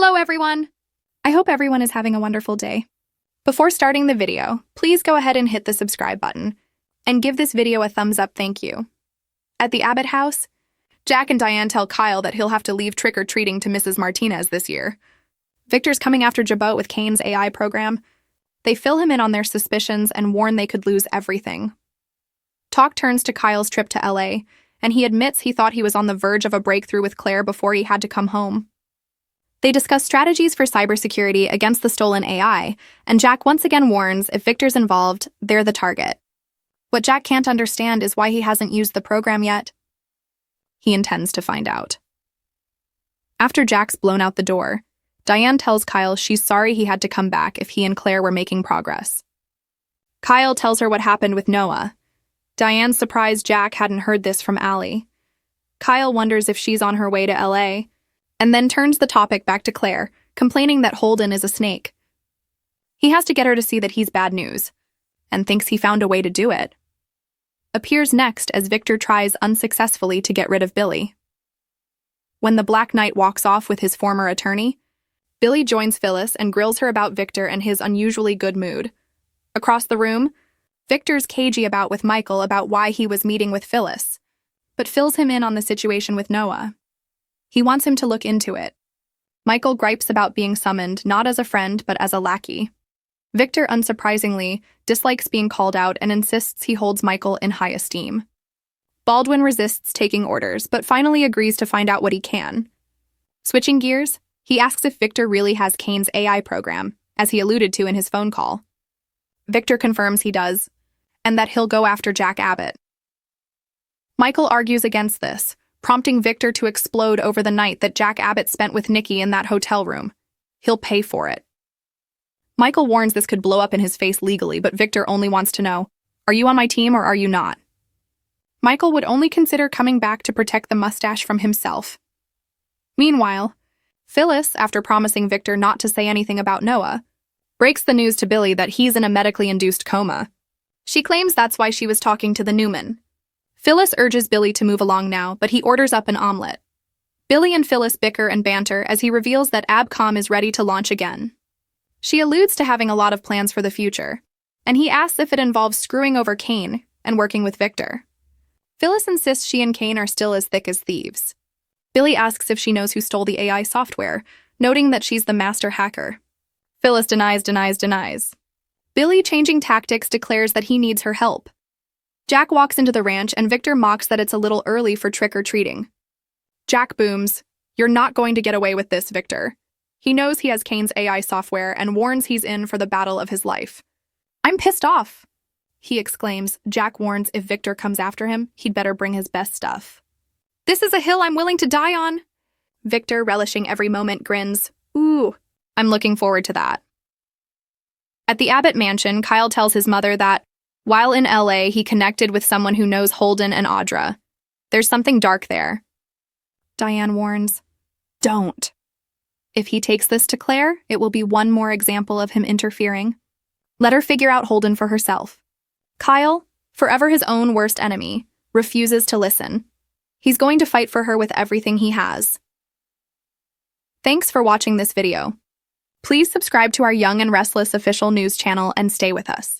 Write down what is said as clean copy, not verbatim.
Hello everyone! I hope everyone is having a wonderful day. Before starting the video, please go ahead and hit the subscribe button and give this video a thumbs up thank you. At the Abbott house, Jack and Diane tell Kyle that he'll have to leave trick-or-treating to Mrs. Martinez this year. Victor's coming after Jabot with Kane's AI program. They fill him in on their suspicions and warn they could lose everything. Talk turns to Kyle's trip to LA, and he admits he thought he was on the verge of a breakthrough with Claire before he had to come home. They discuss strategies for cybersecurity against the stolen AI, and Jack once again warns if Victor's involved, they're the target. What Jack can't understand is why he hasn't used the program yet. He intends to find out. After Jack's blown out the door, Diane tells Kyle she's sorry he had to come back if he and Claire were making progress. Kyle tells her what happened with Noah. Diane's surprised Jack hadn't heard this from Allie. Kyle wonders if she's on her way to LA, and then turns the topic back to Claire, complaining that Holden is a snake. He has to get her to see that he's bad news, and thinks he found a way to do it. Appears next as Victor tries unsuccessfully to get rid of Billy. When the Black Knight walks off with his former attorney, Billy joins Phyllis and grills her about Victor and his unusually good mood. Across the room, Victor's cagey with Michael about why he was meeting with Phyllis, but fills him in on the situation with Noah. He wants him to look into it. Michael gripes about being summoned not as a friend but as a lackey. Victor, unsurprisingly, dislikes being called out and insists he holds Michael in high esteem. Baldwin resists taking orders, but finally agrees to find out what he can. Switching gears, he asks if Victor really has Kane's AI program, as he alluded to in his phone call. Victor confirms he does, and that he'll go after Jack Abbott. Michael argues against this, prompting Victor to explode over the night that Jack Abbott spent with Nikki in that hotel room. He'll pay for it. Michael warns this could blow up in his face legally, but Victor only wants to know, are you on my team or are you not? Michael would only consider coming back to protect the mustache from himself. Meanwhile, Phyllis, after promising Victor not to say anything about Noah, breaks the news to Billy that he's in a medically induced coma. She claims that's why she was talking to the Newman. Phyllis urges Billy to move along now, but he orders up an omelet. Billy and Phyllis bicker and banter as he reveals that ABCOM is ready to launch again. She alludes to having a lot of plans for the future, and he asks if it involves screwing over Kane and working with Victor. Phyllis insists she and Kane are still as thick as thieves. Billy asks if she knows who stole the AI software, noting that she's the master hacker. Phyllis denies. Billy, changing tactics, declares that he needs her help. Jack walks into the ranch and Victor mocks that it's a little early for trick-or-treating. Jack booms, "You're not going to get away with this, Victor." He knows he has Kane's AI software and warns he's in for the battle of his life. "I'm pissed off," he exclaims. Jack warns if Victor comes after him, he'd better bring his best stuff. "This is a hill I'm willing to die on." Victor, relishing every moment, grins. "Ooh, I'm looking forward to that." At the Abbott mansion, Kyle tells his mother that, while in LA, he connected with someone who knows Holden and Audra. There's something dark there. Diane warns, "Don't." If he takes this to Claire, it will be one more example of him interfering. Let her figure out Holden for herself. Kyle, forever his own worst enemy, refuses to listen. He's going to fight for her with everything he has. Thanks for watching this video. Please subscribe to our Young and Restless official news channel and stay with us.